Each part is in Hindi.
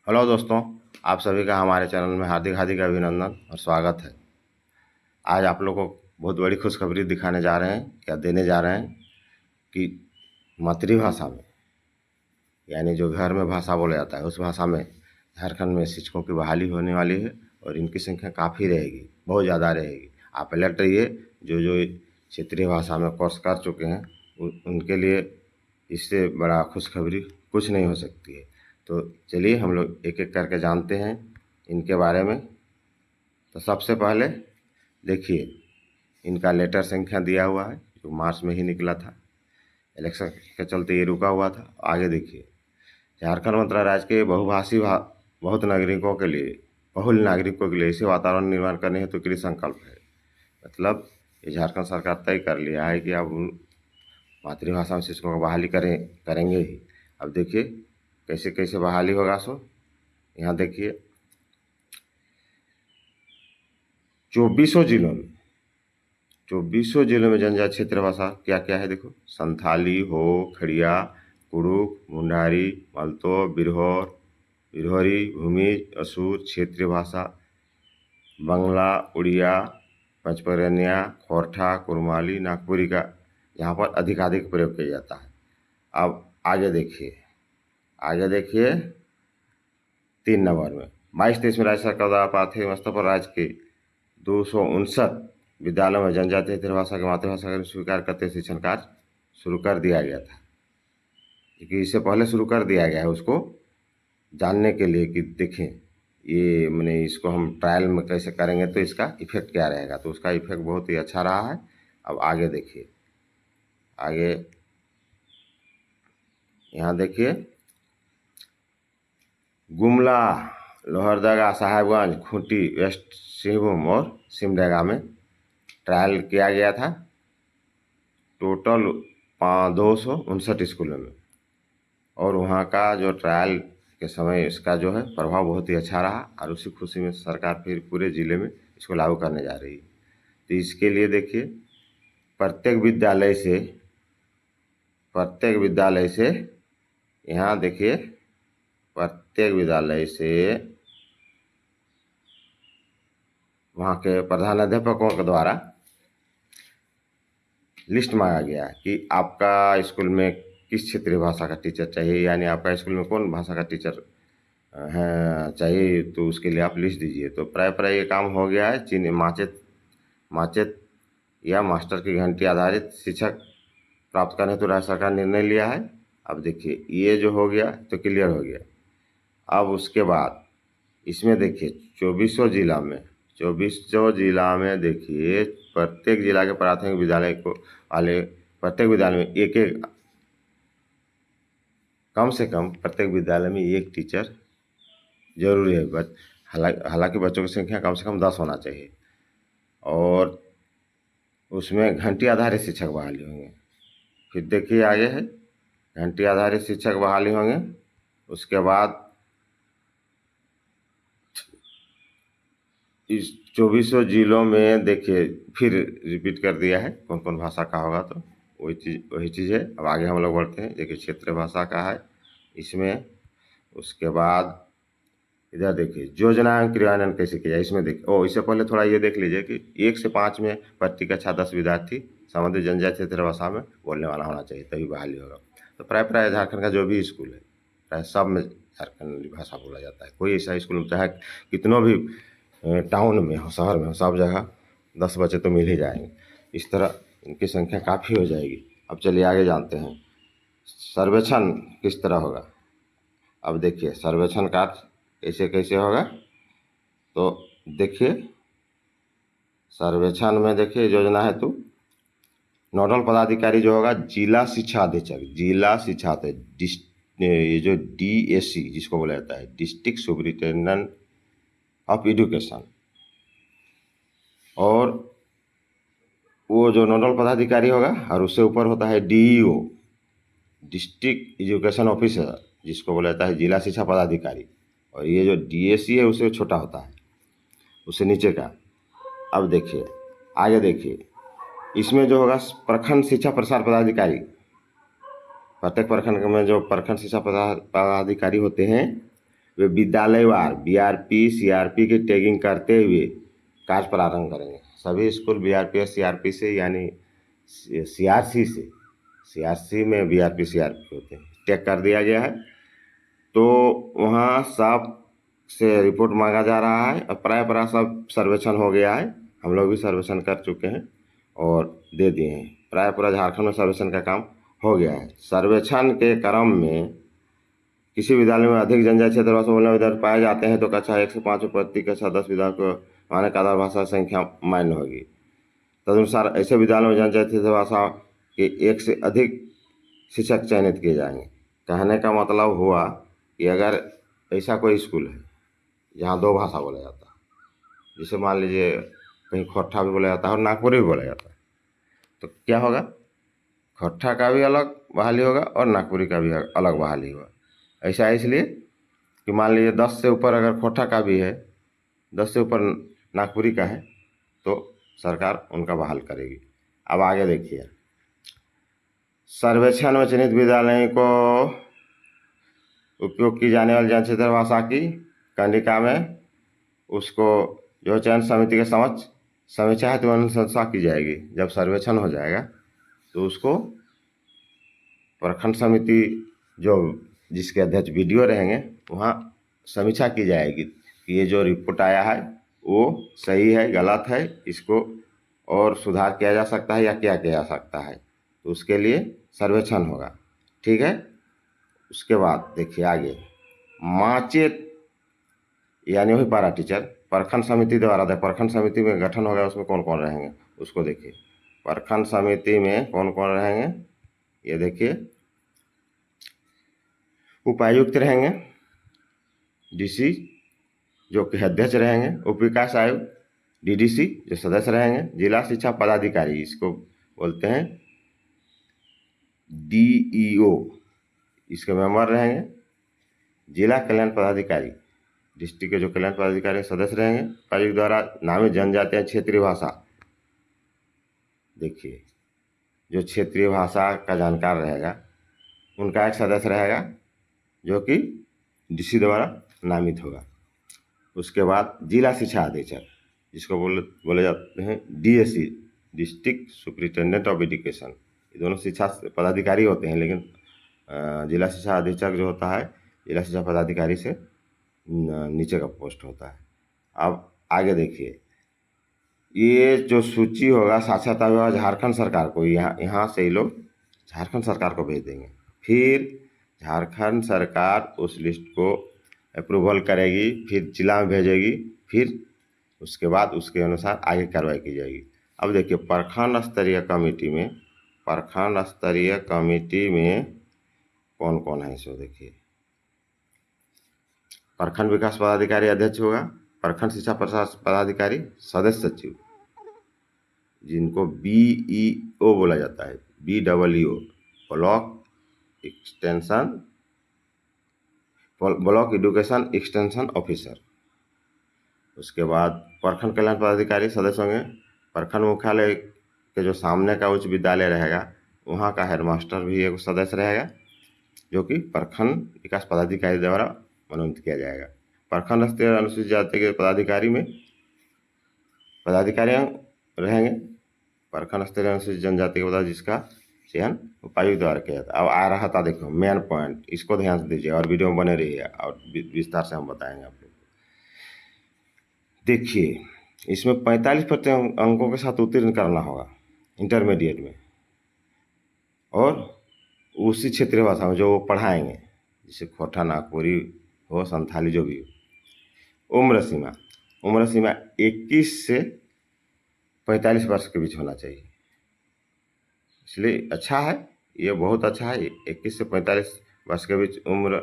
हेलो दोस्तों, आप सभी का हमारे चैनल में हार्दिक हार्दिक अभिनंदन और स्वागत है। आज आप लोगों को बहुत बड़ी खुशखबरी दिखाने जा रहे हैं या देने जा रहे हैं कि मातृभाषा में यानी जो घर में भाषा बोला जाता है उस भाषा में झारखंड में शिक्षकों की बहाली होने वाली है और इनकी संख्या काफ़ी रहेगी, बहुत ज़्यादा रहेगी। आप अलर्ट रहिए। जो जो क्षेत्रीय भाषा में कोर्स कर चुके हैं उनके लिए इससे बड़ा खुशखबरी कुछ नहीं हो सकती है। तो चलिए हम लोग एक एक करके जानते हैं इनके बारे में। तो सबसे पहले देखिए, इनका लेटर संख्या दिया हुआ है जो मार्च में ही निकला था। इलेक्शन के चलते ये रुका हुआ था। आगे देखिए, झारखंड मंत्रालय राज्य के बहुत नागरिकों के लिए बहुल नागरिकों के लिए ऐसे वातावरण निर्माण करने हेतु कृत संकल्प है। मतलब ये झारखंड सरकार तय कर लिया है कि अब मातृभाषा में शिक्षकों को बहाली करेंगे ही। अब देखिए कैसे कैसे बहाली होगा। सो यहाँ देखिए, 2400 जिलों में जनजाति क्षेत्र भाषा क्या क्या है देखो। संथाली, हो, खड़िया, कुड़ुक, मुंडारी, मलतो, बिरहोरी, भूमिज, असुर, क्षेत्रीय भाषा, बंगला, उड़िया, पंचपर्यन्या, खोरठा, कुरमाली, नागपुरी का यहाँ पर अधिकाधिक प्रयोग किया जाता है। अब आगे देखिए 3 नंबर में 22-23 में राज्य सरकार द्वारा प्राथमिक स्तर पर राज्य के 259 विद्यालयों में जनजातीय भाषा की मातृभाषा का स्वीकार करते शिक्षण कार्य शुरू कर दिया गया था। क्योंकि इससे पहले शुरू कर दिया गया है उसको जानने के लिए कि देखें ये मैंने इसको हम ट्रायल में कैसे करेंगे तो इसका इफेक्ट क्या रहेगा। तो उसका इफेक्ट बहुत ही अच्छा रहा है। अब आगे देखिए, यहाँ देखिए गुमला, लोहरदगा, साहेबगंज, खूंटी, वेस्ट सिंहभूम और सिमडेगा में ट्रायल किया गया था। टोटल 259 स्कूलों में, और वहाँ का जो ट्रायल के समय इसका जो है प्रभाव बहुत ही अच्छा रहा और उसी खुशी में सरकार फिर पूरे ज़िले में इसको लागू करने जा रही है। तो इसके लिए देखिए प्रत्येक विद्यालय से यहाँ देखिए प्रत्येक विद्यालय से वहाँ के प्रधानाध्यापकों के द्वारा लिस्ट मांगा गया कि आपका स्कूल में किस क्षेत्रीय भाषा का टीचर चाहिए, यानी आपका स्कूल में कौन भाषा का टीचर है चाहिए, तो उसके लिए आप लिस्ट दीजिए। तो प्राय ये काम हो गया है। चिन्ह माचेत या मास्टर की घंटी आधारित शिक्षक प्राप्त करने तो राज्य सरकार ने निर्णय लिया है। अब देखिए ये जो हो गया तो क्लियर हो गया। अब उसके बाद इसमें देखिए 2400 जिला में देखिए प्रत्येक जिला के प्राथमिक विद्यालय को वाले प्रत्येक विद्यालय में एक कम से कम प्रत्येक विद्यालय में एक टीचर जरूरी है। हालांकि बच्चों की संख्या कम से कम 10 होना चाहिए, और उसमें घंटी आधारित शिक्षक बहाली होंगे। फिर देखिए आगे है घंटी आधारित शिक्षक बहाली होंगे। उसके बाद इस 2400 जिलों में देखिए फिर रिपीट कर दिया है कौन कौन भाषा का होगा। तो वही चीज़ है। अब आगे हम लोग बढ़ते हैं। देखिए क्षेत्रीय भाषा का है इसमें। उसके बाद इधर देखिए योजना क्रियान्वयन कैसे किया जाए। इसमें देखिए इससे पहले थोड़ा ये देख लीजिए कि 1 से 5 में प्रति कक्षा 10 विद्यार्थी संबंधित जनजातीय क्षेत्रीय भाषा में बोलने वाला होना चाहिए, तभी बहाली होगा। तो प्राय झारखंड का जो भी स्कूल है प्राय सब में झारखंडी भाषा बोला जाता है। कोई ऐसा स्कूल चाहे कितनों भी टाउन में हो, शहर में हो, सब जगह 10 बच्चे तो मिल ही जाएंगे। इस तरह इनकी संख्या काफ़ी हो जाएगी। अब चलिए आगे जानते हैं सर्वेक्षण किस तरह होगा। अब देखिए सर्वेक्षण का कैसे होगा। तो देखिए सर्वेक्षण में देखिए योजना है तो नोडल पदाधिकारी जो होगा जिला शिक्षा अधीक्षक ये जो DSC जिसको बोला जाता है डिस्ट्रिक्ट सुपरिटेंडेंट ऑफ एजुकेशन, और वो जो नोडल पदाधिकारी होगा और उससे ऊपर होता है DEO डिस्ट्रिक्ट एजुकेशन ऑफिसर जिसको बोला जाता है जिला शिक्षा पदाधिकारी, और ये जो DSC है उससे छोटा होता है, उससे नीचे का। अब देखिए आगे देखिए इसमें जो होगा प्रखंड शिक्षा प्रसार पदाधिकारी, प्रत्येक प्रखंड में जो प्रखंड शिक्षा पदाधिकारी होते हैं वे विद्यालयवार बीआरपी सीआरपी की टैगिंग करते हुए कार्य प्रारंभ करेंगे। सभी स्कूल बीआरपी और सीआरपी से यानी सीआरसी में बीआरपी सीआरपी होते हैं, टैग कर दिया गया है। तो वहाँ सब से रिपोर्ट मांगा जा रहा है और प्राय सब सर्वेक्षण हो गया है। हम लोग भी सर्वेक्षण कर चुके हैं और दे दिए हैं। प्राय पूरा झारखंड में सर्वेक्षण का काम हो गया है। सर्वेक्षण के क्रम में किसी विद्यालय में अधिक जनजातीय क्षेत्र भाषा बोलने विद्यार्थी पाए जाते हैं तो कक्षा 1 से 5 में प्रति कक्षा 10 विद्यार्थी को मानक आधार भाषा संख्या मान्य होगी। तदनुसार ऐसे विद्यालयों में जनजातीय भाषा के 1 से अधिक शिक्षक चयनित किए जाएंगे। कहने का मतलब हुआ कि अगर ऐसा कोई स्कूल है जहाँ 2 भाषा बोला जाता है, जैसे मान लीजिए कहीं खोरठा भी बोला जाता है और नागपुरी भी बोला जाता है, तो क्या होगा, खोरठा का भी अलग बहाली होगा और नागपुरी का भी अलग बहाली होगा। ऐसा इसलिए कि मान लीजिए 10 से ऊपर अगर खोरठा का भी है, 10 से ऊपर नागपुरी का है, तो सरकार उनका बहाल करेगी। अब आगे देखिए, सर्वेक्षण में चयनित विद्यालयों को उपयोग की जाने वाली जनक्षेत्र भाषा की कंडिका में उसको जो चयन समिति के समक्ष समीक्षा है तो अनुशंसा की जाएगी। जब सर्वेक्षण हो जाएगा तो उसको प्रखंड समिति जो जिसके अध्यक्ष वीडियो रहेंगे वहाँ समीक्षा की जाएगी कि ये जो रिपोर्ट आया है वो सही है गलत है, इसको और सुधार किया जा सकता है या क्या किया जा सकता है, तो उसके लिए सर्वेक्षण होगा। ठीक है। उसके बाद देखिए आगे, माचेत यानी वही पारा टीचर प्रखंड समिति द्वारा प्रखंड समिति में गठन होगा, उसमें कौन कौन रहेंगे उसको देखिए। प्रखंड समिति में कौन कौन रहेंगे ये देखिए, उपायुक्त रहेंगे, डीसी जो कि अध्यक्ष रहेंगे, उप विकास आयुक्त डीडीसी जो सदस्य रहेंगे, जिला शिक्षा पदाधिकारी इसको बोलते हैं डीईओ इसके मेंबर रहेंगे, जिला कल्याण पदाधिकारी डिस्ट्रिक्ट के जो कल्याण पदाधिकारी सदस्य रहेंगे, आयोग द्वारा नामित जनजातीय क्षेत्रीय भाषा, देखिए जो क्षेत्रीय भाषा का जानकार रहेगा उनका एक सदस्य रहेगा जो कि डीसी द्वारा नामित होगा। उसके बाद जिला शिक्षा अधीक्षक जिसको बोले जाते हैं DSC district superintendent of education, ये दोनों शिक्षा पदाधिकारी होते हैं, लेकिन जिला शिक्षा अधीक्षक जो होता है जिला शिक्षा पदाधिकारी से नीचे का पोस्ट होता है। अब आगे देखिए, ये जो सूची होगा साक्षरता विभाग झारखंड सरकार को, यहाँ से ही लोग झारखंड सरकार को भेज देंगे। फिर झारखंड सरकार उस लिस्ट को अप्रूवल करेगी, फिर जिला में भेजेगी, फिर उसके बाद उसके अनुसार आगे कार्रवाई की जाएगी। अब देखिए, प्रखंड स्तरीय कमेटी में कौन कौन है इसको देखिए। प्रखंड विकास पदाधिकारी अध्यक्ष होगा, प्रखंड शिक्षा प्रशासन पदाधिकारी सदस्य सचिव जिनको बीईओ बोला जाता है, BEO block education extension officer. उसके बाद प्रखंड कल्याण पदाधिकारी सदस्य होंगे, प्रखंड मुख्यालय के जो सामने का उच्च विद्यालय रहेगा वहाँ का हेडमास्टर भी एक सदस्य रहेगा जो कि प्रखंड विकास पदाधिकारी द्वारा मनोनीत किया जाएगा। प्रखंड स्तरीय अनुसूचित जाति के पदाधिकारी में पदाधिकारी रहेंगे, प्रखंड स्तरीय अनुसूचित जनजाति के पदाधिकारी जिसका चयन उपायुक्त द्वारा किया जाता है। अब आ रहा था देखो मेन पॉइंट, इसको ध्यान से दीजिए और वीडियो में बने रहिए और विस्तार से हम बताएंगे आप लोग। देखिए, इसमें 45% अंकों के साथ उत्तीर्ण करना होगा इंटरमीडिएट में, और उसी क्षेत्रीय भाषा में जो वो पढ़ाएंगे, जैसे खोरठा नागपुरी हो संथाली जो भी हो। उम्र सीमा 21 से 45 वर्ष के बीच होना चाहिए, इसलिए अच्छा है, ये बहुत अच्छा है। 21 से 45 वर्ष के बीच उम्र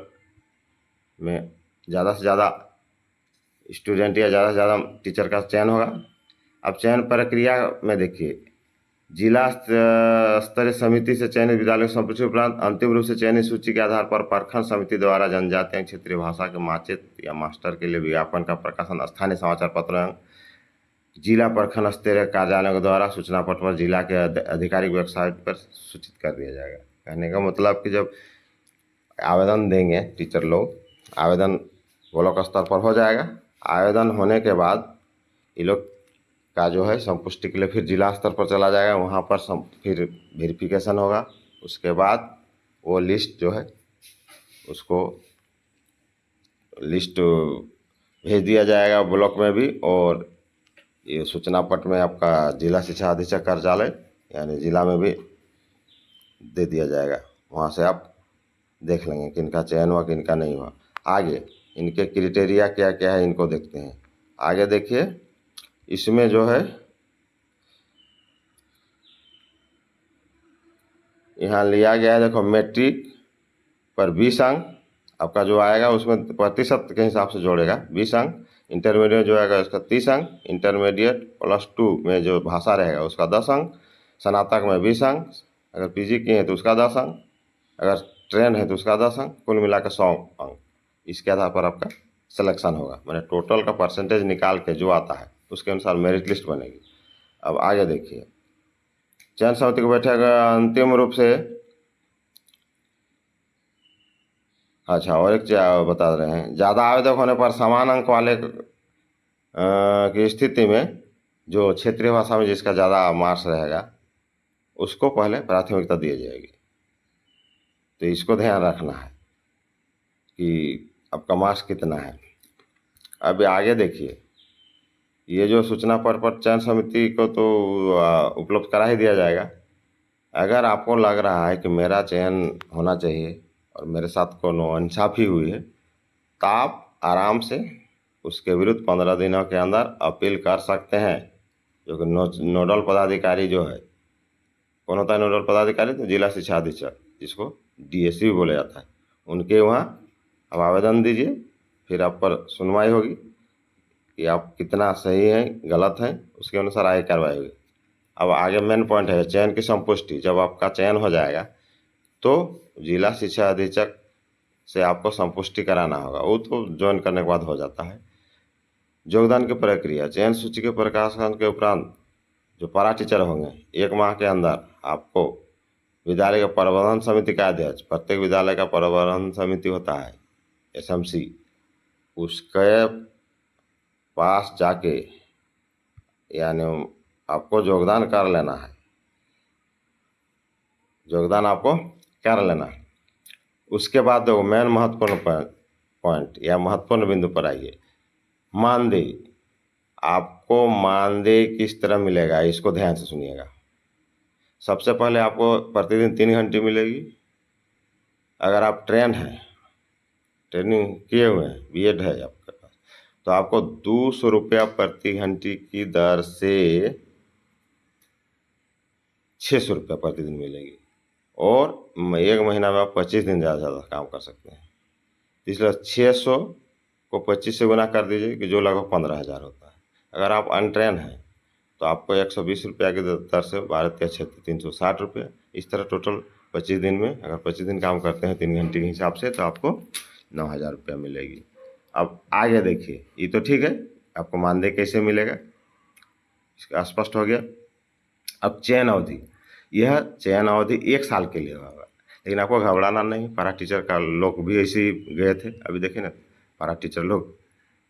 में ज़्यादा से ज़्यादा स्टूडेंट या ज़्यादा से ज़्यादा टीचर का चयन होगा। अब चयन प्रक्रिया में देखिए, जिला स्तरीय समिति से चयनित विद्यालयों संपूर्ण उपरांत अंतिम रूप से चयनित सूची के आधार पर प्रखंड समिति द्वारा जनजातीय क्षेत्रीय भाषा के माचित या मास्टर के लिए विज्ञापन का प्रकाशन स्थानीय समाचार पत्रों एवं जिला प्रखंड स्तरीय कार्यालयों के द्वारा सूचना पट पर जिला के आधिकारिक वेबसाइट पर सूचित कर दिया जाएगा। कहने का मतलब कि जब आवेदन देंगे टीचर लोग, आवेदन ब्लॉक स्तर पर हो जाएगा। आवेदन होने के बाद ये लोग का जो है संपुष्टि के लिए फिर जिला स्तर पर चला जाएगा, वहाँ पर फिर वेरिफिकेशन होगा। उसके बाद वो लिस्ट जो है उसको लिस्ट भेज दिया जाएगा ब्लॉक में भी, और ये सूचना पट में आपका जिला शिक्षा अधीक्षक कार्यालय यानी जिला में भी दे दिया जाएगा। वहाँ से आप देख लेंगे किनका चयन हुआ किनका नहीं हुआ। आगे इनके क्राइटेरिया क्या क्या है इनको देखते हैं। आगे देखिए, इसमें जो है यहाँ लिया गया है, देखो मैट्रिक पर 20 अंक आपका जो आएगा उसमें प्रतिशत के हिसाब से जोड़ेगा 20 अंक। इंटरमीडिएट जो आएगा उसका 30 अंक। इंटरमीडिएट +2 में जो भाषा रहेगा उसका 10 अंक। स्नातक में 20 अंक। अगर पीजी किए हैं तो उसका 10 अंक। अगर ट्रेन है तो उसका 10 अंक। कुल मिलाकर 100 अंक। इसके आधार पर आपका सिलेक्शन होगा, मैंने टोटल का परसेंटेज निकाल के जो आता है उसके अनुसार मेरिट लिस्ट बनेगी। अब आगे देखिए, चयन समिति की बैठक अंतिम रूप से, अच्छा और एक बता रहे हैं, ज़्यादा आवेदक होने पर समान अंक वाले की स्थिति में जो क्षेत्रीय भाषा में जिसका ज़्यादा मार्क्स रहेगा उसको पहले प्राथमिकता दी जाएगी। तो इसको ध्यान रखना है कि आपका मार्क्स कितना है। अब आगे देखिए, ये जो सूचना पर चयन समिति को तो उपलब्ध करा ही दिया जाएगा। अगर आपको लग रहा है कि मेरा चयन होना चाहिए और मेरे साथ कोनो अनसाफी हुई है तो आप आराम से उसके विरुद्ध 15 दिनों के अंदर अपील कर सकते हैं। जो कि नोडल पदाधिकारी जो है, कौन होता है नोडल पदाधिकारी? तो जिला शिक्षा अधीक्षक, जिसको डीएससी भी बोला जाता है, उनके वहाँ अब आवेदन दीजिए, फिर आप पर सुनवाई होगी कि आप कितना सही हैं गलत हैं, उसके अनुसार आगे कार्रवाई होगी। अब आगे मेन पॉइंट है चयन की संपुष्टि। जब आपका चयन हो जाएगा तो जिला शिक्षा अधीक्षक से आपको संपुष्टि कराना होगा, वो तो ज्वाइन करने के बाद हो जाता है। योगदान की प्रक्रिया, चयन सूची के प्रकाशन के उपरांत जो पारा टीचर होंगे 1 माह के अंदर आपको विद्यालय के प्रबंधन समिति का अध्यक्ष, प्रत्येक विद्यालय का प्रबंधन समिति होता है SMC, उसके पास जाके यानी आपको योगदान कर लेना है। योगदान आपको कर लेना है। उसके बाद देखो मेन महत्वपूर्ण पॉइंट या महत्वपूर्ण बिंदु पर आइए, मानदेय। आपको मानदेय किस तरह मिलेगा इसको ध्यान से सुनिएगा। सबसे पहले आपको प्रतिदिन 3 घंटे मिलेगी। अगर आप ट्रेनिंग किए हुए हैं, बीएड है आपके पास, तो आपको 200 रुपया प्रति घंटे की दर से 600 रुपया प्रतिदिन मिलेगी। और 1 महीना में आप 25 दिन ज़्यादा काम कर सकते हैं। इसलिए 600 को 25 से गुना कर दीजिए कि जो लगभग 15,000 होता है। अगर आप अनट्रेन हैं तो आपको 120 रुपया की दर से 12×6 360 रुपये। इस तरह टोटल 25 दिन में, अगर 25 दिन काम करते हैं 3 घंटे के हिसाब से, तो आपको 9,000 रुपया मिलेगी। अब आगे देखिए, ये तो ठीक है, आपको मानदेय कैसे मिलेगा इसका स्पष्ट हो गया। अब चयन अवधि, यह चयन अवधि 1 साल के लिए होगा, लेकिन आपको घबराना नहीं। पारा टीचर का लोग भी ऐसे ही गए थे, अभी देखिए ना, पारा टीचर लोग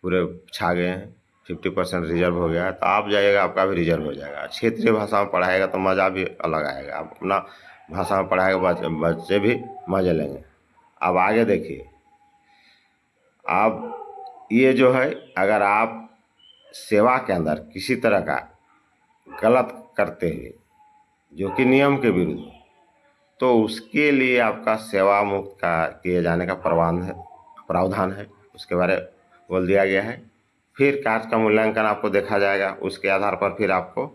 पूरे छा गए हैं, 50% रिजर्व हो गया है। तो आप जाइएगा, आपका भी रिजर्व हो जाएगा। क्षेत्रीय भाषा में पढ़ाएगा तो मज़ा भी अलग आएगा। आप अपना भाषा में पढ़ाएगा, बच्चे भी मज़े लेंगे। अब आगे देखिए, अब ये जो है, अगर आप सेवा के अंदर किसी तरह का गलत करते हुए जो कि नियम के विरुद्ध हो, तो उसके लिए आपका सेवा मुक्त का किए जाने का प्रावधान है, उसके बारे में बोल दिया गया है। फिर कार्य का मूल्यांकन आपको देखा जाएगा, उसके आधार पर फिर आपको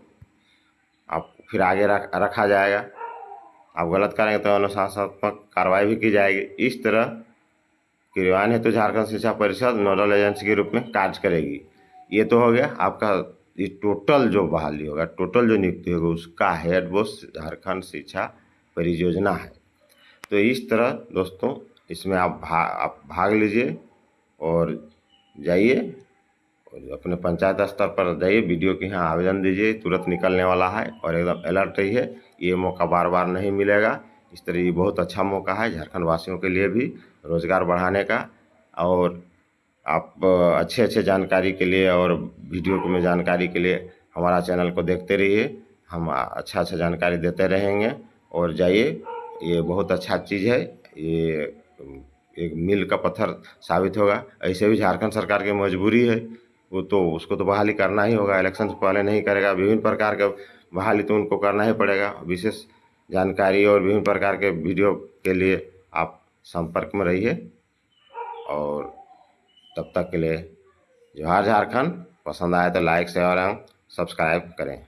फिर आगे रखा जाएगा। आप गलत करेंगे तो अनुशासनात्मक कार्रवाई भी की जाएगी। इस तरह क्रियान्वयन हेतु झारखंड शिक्षा परिषद नोडल एजेंसी के रूप में कार्य करेगी। ये तो हो गया आपका, ये टोटल जो बहाली होगा, टोटल जो नियुक्ति होगी, उसका हेड वो झारखंड शिक्षा परियोजना है। तो इस तरह दोस्तों इसमें आप भाग लीजिए और जाइए और अपने पंचायत स्तर पर जाइए, वीडियो के यहाँ आवेदन दीजिए, तुरंत निकलने वाला है। और एकदम अलर्ट रहिए, ये मौका बार बार नहीं मिलेगा। इस तरह ये बहुत अच्छा मौका है झारखंड वासियों के लिए भी रोज़गार बढ़ाने का। और आप अच्छे अच्छे जानकारी के लिए और वीडियो में जानकारी के लिए हमारा चैनल को देखते रहिए। हम अच्छा अच्छा जानकारी देते रहेंगे। और जाइए, ये बहुत अच्छा चीज़ है। ये एक मील का पत्थर साबित होगा। ऐसे भी झारखंड सरकार की मजबूरी है, वो तो उसको तो बहाली करना ही होगा। इलेक्शन से पहले नहीं करेगा, विभिन्न प्रकार का बहाली तो उनको करना ही पड़ेगा। विशेष जानकारी और विभिन्न प्रकार के वीडियो के लिए आप संपर्क में रहिए। और तब तक के लिए जोहार झारखंड। पसंद आए तो लाइक शेयर एवं सब्सक्राइब करें।